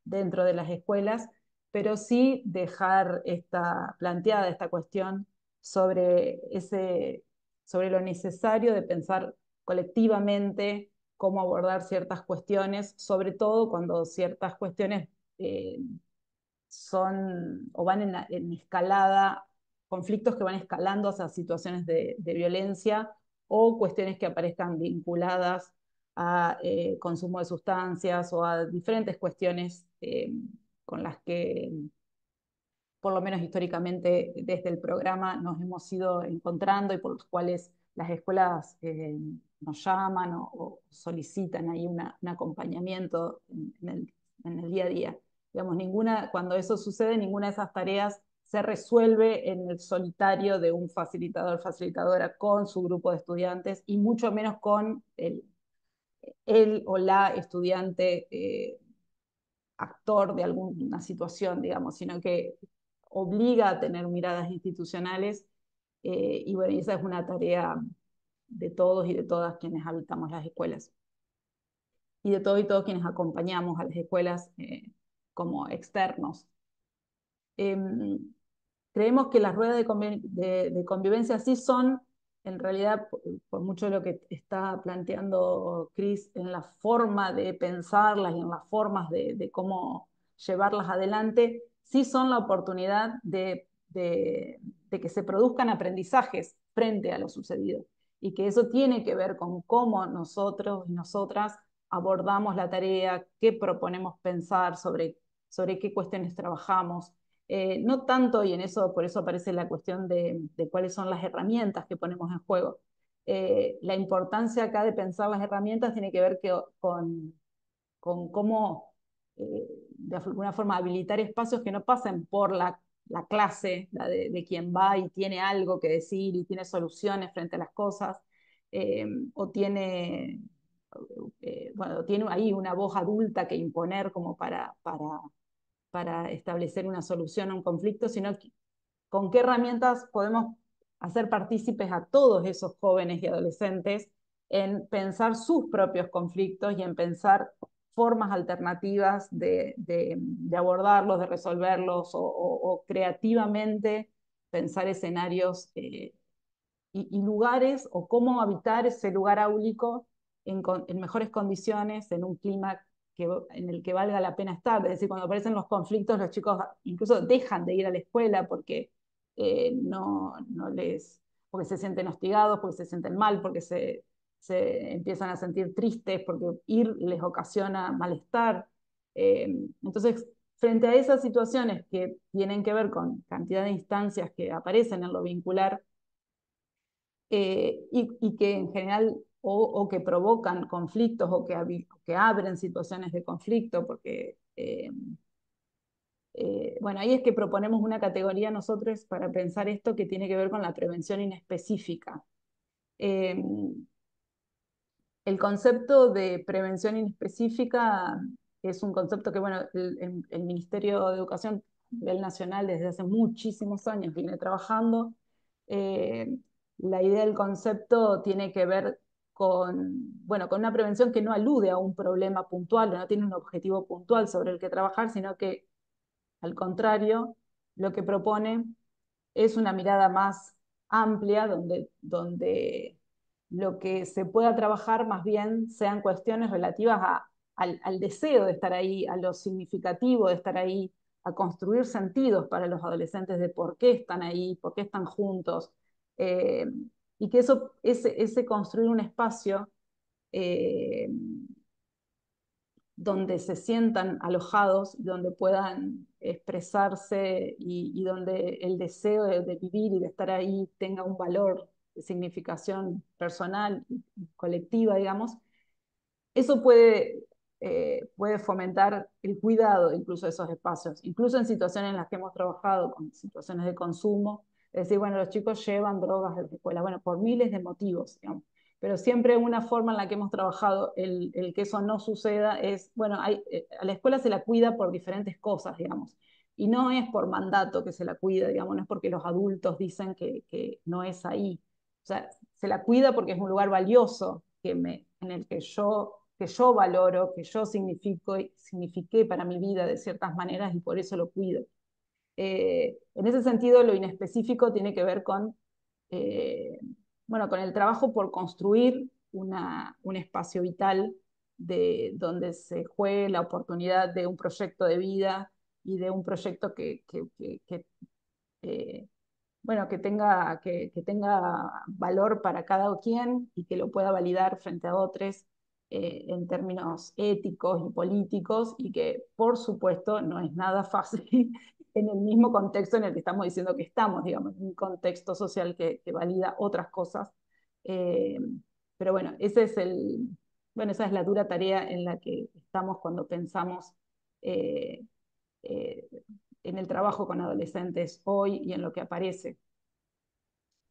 dentro de las escuelas, pero sí dejar planteada esta cuestión sobre, sobre lo necesario de pensar colectivamente cómo abordar ciertas cuestiones, sobre todo cuando ciertas cuestiones eh, son o van en escalada, conflictos que van escalando hacia situaciones de violencia o cuestiones que aparezcan vinculadas a consumo de sustancias o a diferentes cuestiones con las que por lo menos históricamente desde el programa nos hemos ido encontrando y por los cuales las escuelas nos llaman o solicitan ahí un acompañamiento en el día a día. Digamos, cuando eso sucede, ninguna de esas tareas se resuelve en el solitario de un facilitador, facilitadora con su grupo de estudiantes y mucho menos con el o la estudiante actor de alguna situación, digamos, sino que obliga a tener miradas institucionales y bueno, esa es una tarea de todos y de todas quienes habitamos las escuelas y de todos y todos quienes acompañamos a las escuelas como externos. Eh, Creemos que las ruedas de convivencia sí son, en realidad, por mucho de lo que está planteando Cris, en la forma de pensarlas y en las formas de cómo llevarlas adelante, sí son la oportunidad de que se produzcan aprendizajes frente a lo sucedido. Y que eso tiene que ver con cómo nosotros y nosotras abordamos la tarea, qué proponemos pensar, sobre qué cuestiones trabajamos, No tanto, y en eso, por eso aparece la cuestión de cuáles son las herramientas que ponemos en juego. La importancia acá de pensar las herramientas tiene que ver con cómo, de alguna forma, habilitar espacios que no pasen por la clase, de quien va y tiene algo que decir y tiene soluciones frente a las cosas, o tiene, bueno, tiene ahí una voz adulta que imponer como para establecer una solución a un conflicto, sino con qué herramientas podemos hacer partícipes a todos esos jóvenes y adolescentes en pensar sus propios conflictos y en pensar formas alternativas de abordarlos, de resolverlos o creativamente pensar escenarios y lugares o cómo habitar ese lugar áulico en mejores condiciones, en un clima en el que valga la pena estar. Es decir, cuando aparecen los conflictos, los chicos incluso dejan de ir a la escuela porque no les, porque se sienten hostigados, porque se sienten mal, porque se empiezan a sentir tristes, porque ir les ocasiona malestar. Entonces, frente a esas situaciones que tienen que ver con cantidad de instancias que aparecen en lo vincular, y que en general o que provocan conflictos que abren situaciones de conflicto, porque, bueno, ahí es que proponemos una categoría nosotros para pensar esto que tiene que ver con la prevención inespecífica. Eh, el concepto de prevención inespecífica es un concepto que, bueno, el Ministerio de Educación a nivel nacional desde hace muchísimos años viene trabajando. Eh, la idea del concepto tiene que ver bueno, con una prevención que no alude a un problema puntual, no tiene un objetivo puntual sobre el que trabajar, sino que, al contrario, lo que propone es una mirada más amplia donde lo que se pueda trabajar más bien sean cuestiones relativas al deseo de estar ahí, a lo significativo de estar ahí, a construir sentidos para los adolescentes de por qué están ahí, por qué están juntos, eh, y que ese construir un espacio eh, donde se sientan alojados, donde puedan expresarse y donde el deseo de vivir y de estar ahí tenga un valor de significación personal y colectiva, digamos, eso puede fomentar el cuidado incluso de esos espacios, incluso en situaciones en las que hemos trabajado con situaciones de consumo, es decir, bueno, los chicos llevan drogas a la escuela, bueno, por miles de motivos, digamos, pero siempre una forma en la que hemos trabajado el que eso no suceda es, bueno, a la escuela se la cuida por diferentes cosas, digamos, y no es por mandato que se la cuida, digamos, no es porque los adultos dicen que no es ahí, o sea, se la cuida porque es un lugar valioso en el que yo valoro, que yo signifiqué para mi vida de ciertas maneras y por eso lo cuido. En ese sentido, lo inespecífico tiene que ver eh, bueno, con el trabajo por construir un espacio vital donde se juegue la oportunidad de un proyecto de vida y de un proyecto eh, bueno, que tenga valor para cada quien y que lo pueda validar frente a otros en términos éticos y políticos y que, por supuesto, no es nada fácil en el mismo contexto en el que estamos diciendo que estamos, digamos, un contexto social que valida otras cosas. Eh, pero bueno, esa es la dura tarea en la que estamos cuando pensamos eh, eh, en el trabajo con adolescentes hoy y en lo que aparece.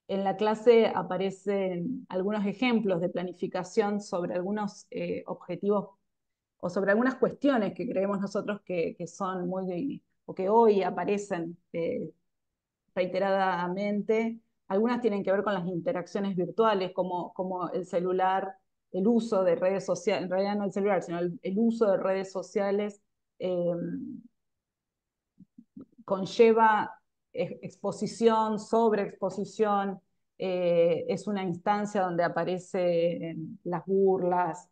En la clase aparecen algunos ejemplos de planificación sobre algunos objetivos o sobre algunas cuestiones que creemos nosotros que son muy, o que hoy aparecen reiteradamente. Algunas tienen que ver con las interacciones virtuales, como el celular, el uso de redes sociales, en realidad no el celular, sino el uso de redes sociales eh, conlleva exposición, sobreexposición, es una instancia donde aparecen las burlas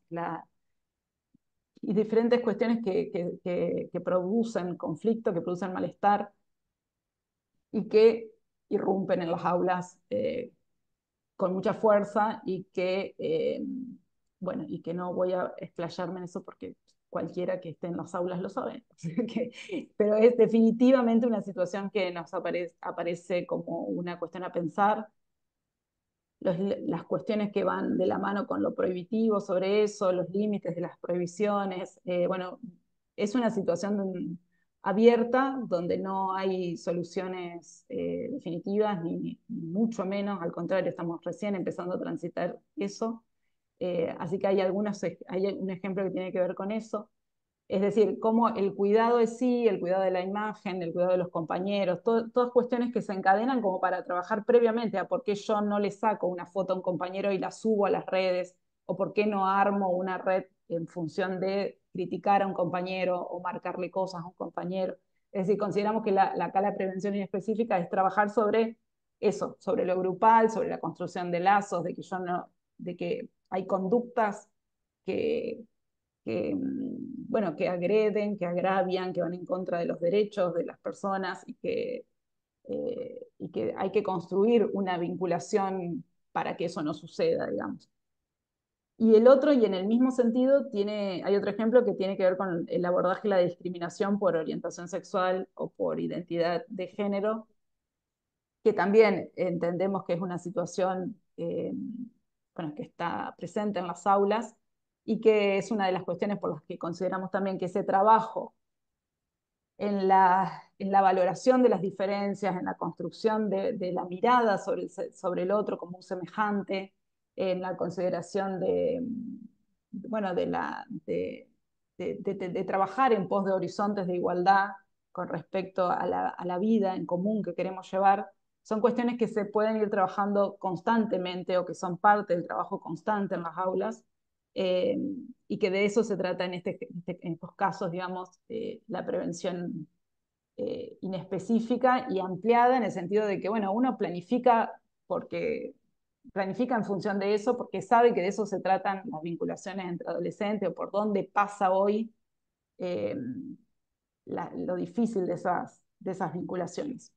y diferentes cuestiones que producen conflicto, que producen malestar y que irrumpen en las aulas con mucha fuerza bueno, y que no voy a explayarme en eso porque cualquiera que esté en las aulas lo sabe. Pero es definitivamente una situación que nos aparece como una cuestión a pensar. Las cuestiones que van de la mano con lo prohibitivo sobre eso, los límites de las prohibiciones. Bueno, es una situación abierta donde no hay soluciones definitivas, ni mucho menos, al contrario, estamos recién empezando a transitar eso. Así que hay un ejemplo que tiene que ver con eso. Es decir, cómo el cuidado de sí, el cuidado de la imagen, el cuidado de los compañeros, todas cuestiones que se encadenan como para trabajar previamente a por qué yo no le saco una foto a un compañero y la subo a las redes, o por qué no armo una red en función de criticar a un compañero o marcarle cosas a un compañero. Es decir, consideramos que acá la prevención específica es trabajar sobre eso, sobre lo grupal, sobre la construcción de lazos, de que hay conductas que, bueno, que agreden, que agravian, que van en contra de los derechos de las personas y que hay que construir una vinculación para que eso no suceda, digamos. Y el otro, y en el mismo sentido, hay otro ejemplo que tiene que ver con el abordaje de la discriminación por orientación sexual o por identidad de género, que también entendemos que es una situación bueno, que está presente en las aulas y que es una de las cuestiones por las que consideramos también que ese trabajo en la valoración de las diferencias, en la construcción de la mirada sobre el otro como un semejante, en la consideración bueno, de trabajar en pos de horizontes de igualdad con respecto a la vida en común que queremos llevar, son cuestiones que se pueden ir trabajando constantemente o que son parte del trabajo constante en las aulas. Eh, y que de eso se trata en estos casos, digamos, la prevención inespecífica y ampliada en el sentido de que, bueno, uno planifica en función de eso, porque sabe que de eso se tratan las vinculaciones entre adolescentes o por dónde pasa hoy eh, lo difícil de esas vinculaciones.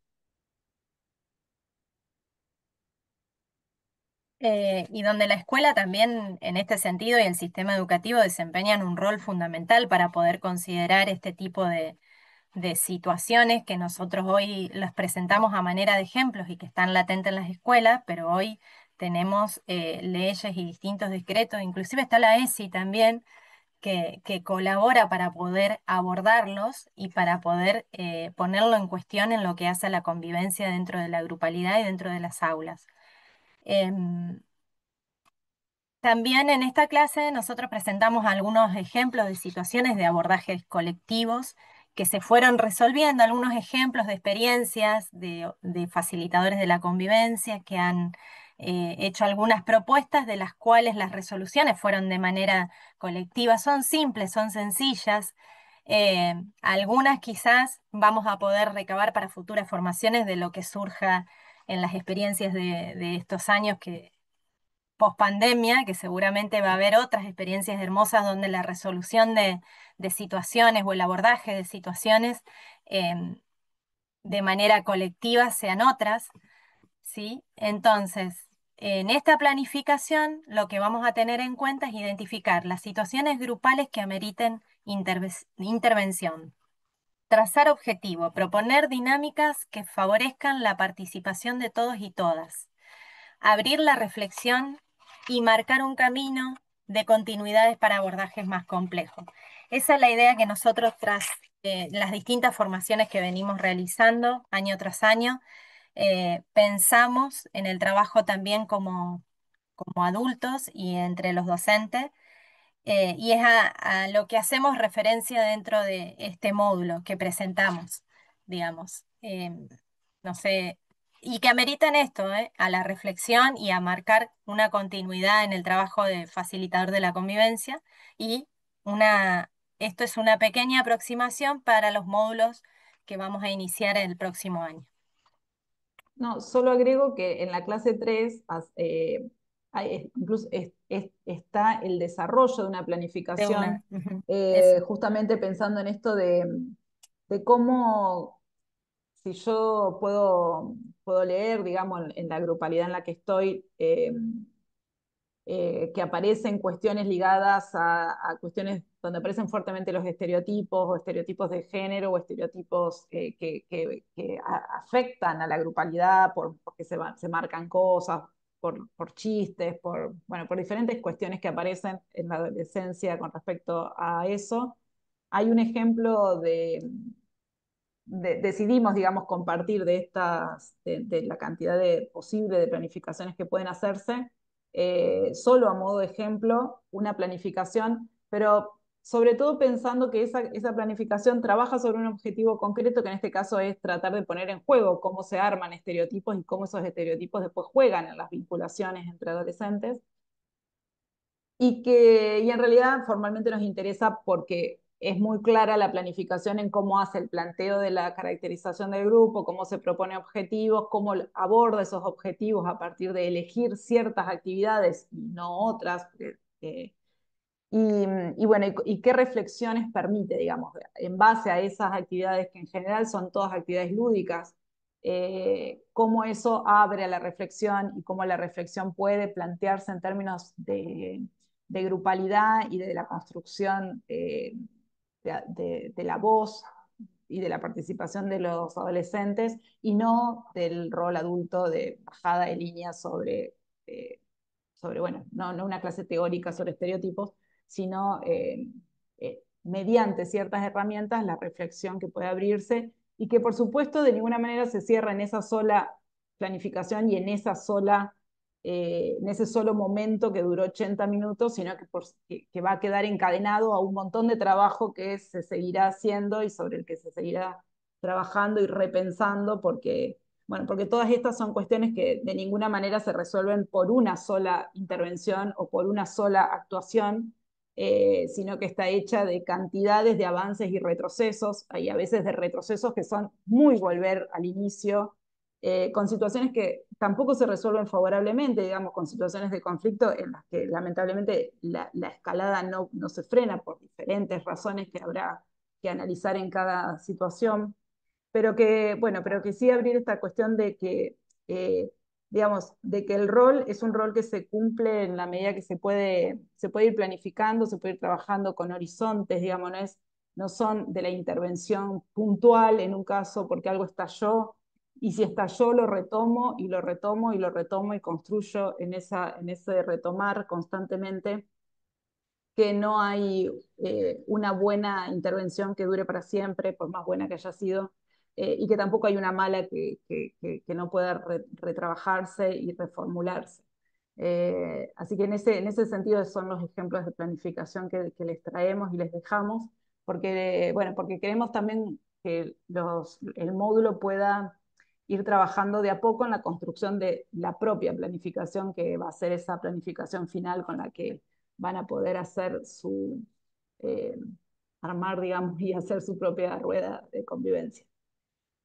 Y donde la escuela también, en este sentido, y el sistema educativo desempeñan un rol fundamental para poder considerar este tipo de situaciones que nosotros hoy las presentamos a manera de ejemplos y que están latentes en las escuelas, pero hoy tenemos leyes y distintos decretos, inclusive está la ESI también, que colabora para poder abordarlos y para poder ponerlo en cuestión en lo que hace a la convivencia dentro de la grupalidad y dentro de las aulas. Em, También en esta clase nosotros presentamos algunos ejemplos de situaciones de abordajes colectivos que se fueron resolviendo, algunos ejemplos de experiencias de facilitadores de la convivencia que han hecho algunas propuestas de las cuales las resoluciones fueron de manera colectiva. Son simples, son sencillas. Algunas quizás vamos a poder recabar para futuras formaciones de lo que surja en las experiencias de estos años que pospandemia, que seguramente va a haber otras experiencias hermosas donde la resolución de situaciones o el abordaje de situaciones em, de manera colectiva sean otras, ¿sí? Entonces, en esta planificación lo que vamos a tener en cuenta es identificar las situaciones grupales que ameriten intervención. Trazar objetivo, proponer dinámicas que favorezcan la participación de todos y todas, abrir la reflexión y marcar un camino de continuidades para abordajes más complejos. Esa es la idea que nosotros tras las distintas formaciones que venimos realizando año tras año, pensamos en el trabajo también como adultos y entre los docentes y es a lo que hacemos referencia dentro de este módulo que presentamos, digamos. No sé, y que ameritan esto, a la reflexión y a marcar una continuidad en el trabajo de facilitador de la convivencia y una, esto es una pequeña aproximación para los módulos que vamos a iniciar el próximo año. No, solo agrego que en la clase 3 incluso está el desarrollo de una De planificación, una, ujú, eso. justamente pensando en esto de cómo, si yo puedo leer, digamos, en la grupalidad en la que estoy, que aparecen cuestiones ligadas a cuestiones donde aparecen fuertemente los estereotipos o estereotipos de género o estereotipos que afectan a la grupalidad porque se marcan cosas, por chistes, bueno, por diferentes cuestiones que aparecen en la adolescencia con respecto a eso. Hay un ejemplo decidimos, digamos, compartir de la cantidad posible de planificaciones que pueden hacerse, solo a modo de ejemplo, una planificación, pero sobre todo pensando que esa planificación trabaja sobre un objetivo concreto, que en este caso es tratar de poner en juego cómo se arman estereotipos y cómo esos estereotipos después juegan en las vinculaciones entre adolescentes y en realidad formalmente nos interesa porque es muy clara la planificación en cómo hace el planteo de la caracterización del grupo, cómo se propone objetivos, cómo aborda esos objetivos a partir de elegir ciertas actividades y no otras. Y bueno, y qué reflexiones permite, digamos, en base a esas actividades que en general son todas actividades lúdicas, cómo eso abre a la reflexión y cómo la reflexión puede plantearse en términos de grupalidad y de la construcción de la voz y de la participación de los adolescentes y no del rol adulto de bajada de línea eh, bueno, no una clase teórica sobre estereotipos, sino mediante ciertas herramientas la reflexión que puede abrirse y que por supuesto de ninguna manera se cierra en esa sola planificación y en ese solo momento que duró 80 minutos, sino que va a quedar encadenado a un montón de trabajo que se seguirá haciendo y sobre el que se seguirá trabajando y repensando porque todas estas son cuestiones que de ninguna manera se resuelven por una sola intervención o por una sola actuación, sino que está hecha de cantidades de avances y retrocesos, y a veces de retrocesos que son muy volver al inicio, con situaciones que tampoco se resuelven favorablemente, digamos, con situaciones de conflicto en las que lamentablemente la escalada no se frena por diferentes razones que habrá que analizar en cada situación, pero que sí abrir esta cuestión de que, eh, digamos, de que el rol es un rol que se cumple en la medida que se puede ir planificando, se puede ir trabajando con horizontes, digamos, no son de la intervención puntual en un caso porque algo estalló, y si estalló lo retomo y lo retomo y lo retomo y construyo en ese retomar constantemente que no hay una buena intervención que dure para siempre, por más buena que haya sido, y que tampoco hay una mala que no pueda retrabajarse y reformularse. Así que en ese sentido son los ejemplos de planificación que les traemos y les dejamos, porque queremos también que el módulo pueda ir trabajando de a poco en la construcción de la propia planificación, que va a ser esa planificación final con la que van a poder eh, armar, digamos, y hacer su propia rueda de convivencia.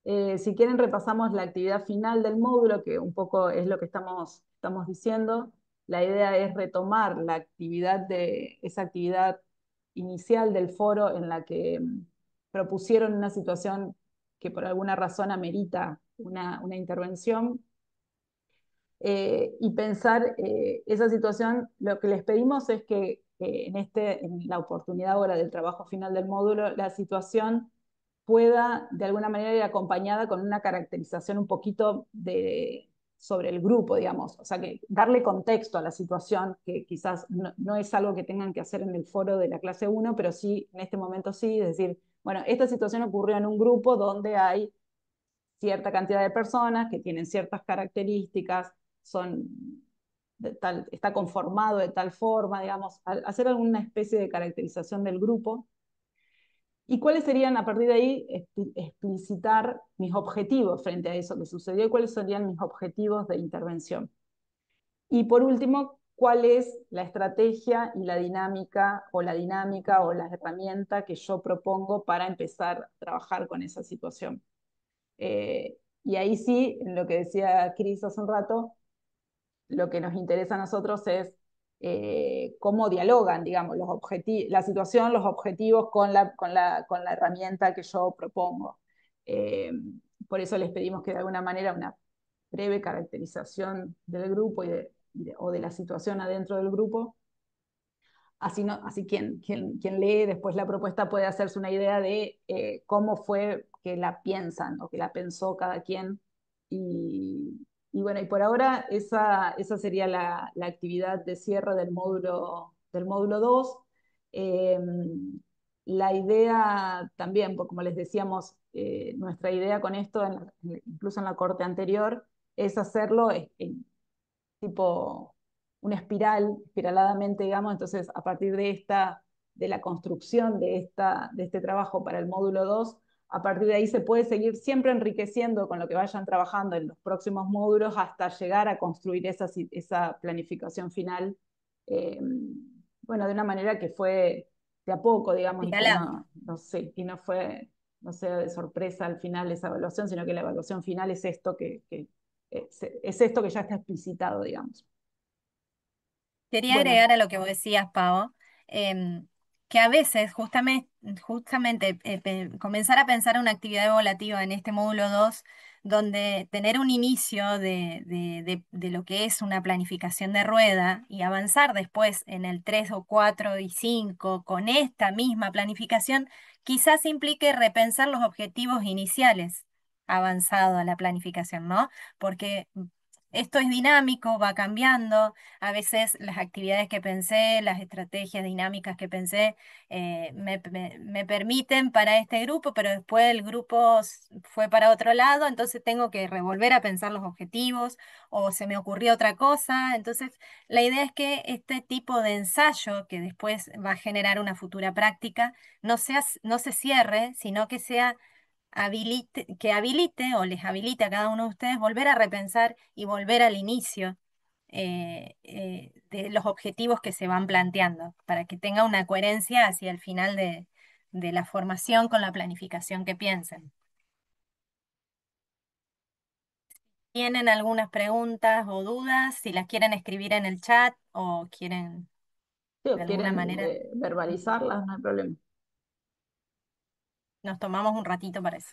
Si quieren, repasamos la actividad final del módulo, que un poco es lo que estamos diciendo. La idea es retomar esa actividad inicial del foro en la que propusieron una situación que por alguna razón amerita una intervención, y pensar esa situación. Lo que les pedimos es que en la oportunidad ahora del trabajo final del módulo, la situación pueda de alguna manera ir acompañada con una caracterización un poquito sobre el grupo, digamos. O sea, que darle contexto a la situación, que quizás no es algo que tengan que hacer en el foro de la clase 1, pero sí, en este momento sí, es decir, bueno, esta situación ocurrió en un grupo donde hay cierta cantidad de personas que tienen ciertas características, son está conformado de tal forma, digamos, hacer alguna especie de caracterización del grupo. ¿Y cuáles serían, a partir de ahí, explicitar mis objetivos frente a eso que sucedió y cuáles serían mis objetivos de intervención? Y por último, ¿cuál es la estrategia y la dinámica o la herramienta que yo propongo para empezar a trabajar con esa situación? Y ahí sí, en lo que decía Cris hace un rato, lo que nos interesa a nosotros es cómo dialogan, digamos, la situación, los objetivos con la herramienta que yo propongo. Eh, por eso les pedimos que de alguna manera una breve caracterización del grupo o de la situación adentro del grupo. Así, no, así quien lee después la propuesta puede hacerse una idea de cómo fue que la piensan o que la pensó cada quien. Y bueno, y por ahora esa sería la actividad de cierre del módulo 2. Eh, la idea también, pues, como les decíamos, nuestra idea con esto, incluso en la corte anterior, es hacerlo tipo una espiral, espiraladamente, digamos. Entonces, a partir de la construcción de este trabajo para el módulo 2, a partir de ahí se puede seguir siempre enriqueciendo con lo que vayan trabajando en los próximos módulos hasta llegar a construir esa planificación final, eh, bueno, de una manera que fue de a poco, digamos, y que Escalado. no sé, y no sea de sorpresa al final esa evaluación, sino que la evaluación final es esto es esto que ya está explicitado, digamos. Quería Bueno, agregar a lo que vos decías, Pau, em, que a veces justamente comenzar a pensar una actividad evaluativa en este módulo 2, donde tener un inicio de lo que es una planificación de rueda y avanzar después en el 3 o 4 y 5 con esta misma planificación, quizás implique repensar los objetivos iniciales avanzado a la planificación, ¿no? Porque esto es dinámico, va cambiando. A veces las actividades que pensé, las estrategias dinámicas que pensé, me permiten para este grupo, pero después el grupo fue para otro lado, entonces tengo que revolver a pensar los objetivos o se me ocurrió otra cosa. Entonces, la idea es que este tipo de ensayo que después va a generar una futura práctica no se cierre, sino que sea que habilite o les habilite a cada uno de ustedes volver a repensar y volver al inicio de los objetivos que se van planteando, para que tenga una coherencia hacia el final de la formación con la planificación que piensen. ¿Tienen algunas preguntas o dudas? Si las quieren escribir en el chat o quieren si de alguna quieren manera, verbalizarlas, no hay problema. nos tomamos un ratito para eso.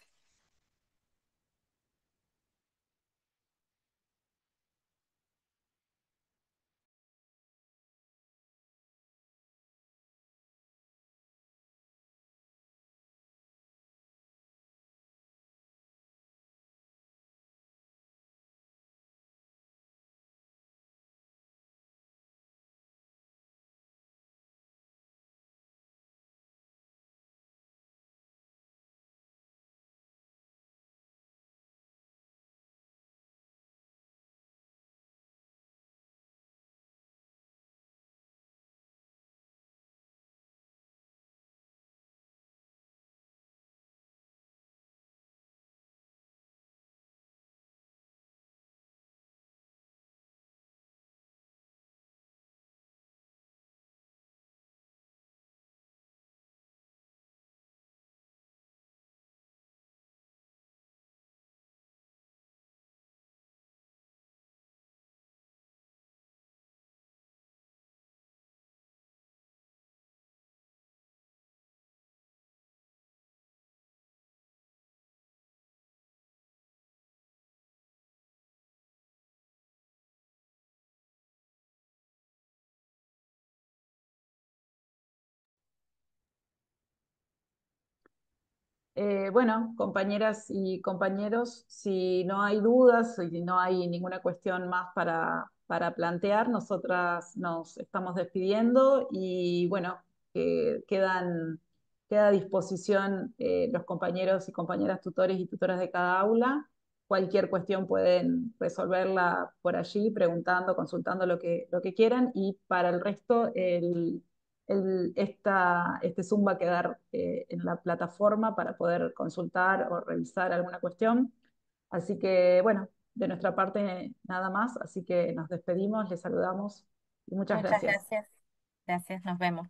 Bueno, compañeras y compañeros, si no hay dudas, si no hay ninguna cuestión más para plantear, nosotras nos estamos despidiendo y bueno, queda a disposición los compañeros y compañeras tutores y tutoras de cada aula. Cualquier cuestión pueden resolverla por allí, preguntando, consultando lo que quieran, y para el resto este Zoom va a quedar en la plataforma para poder consultar o revisar alguna cuestión. Así que, bueno, de nuestra parte nada más, así que nos despedimos, les saludamos y muchas Muchas gracias. gracias. Gracias, nos vemos.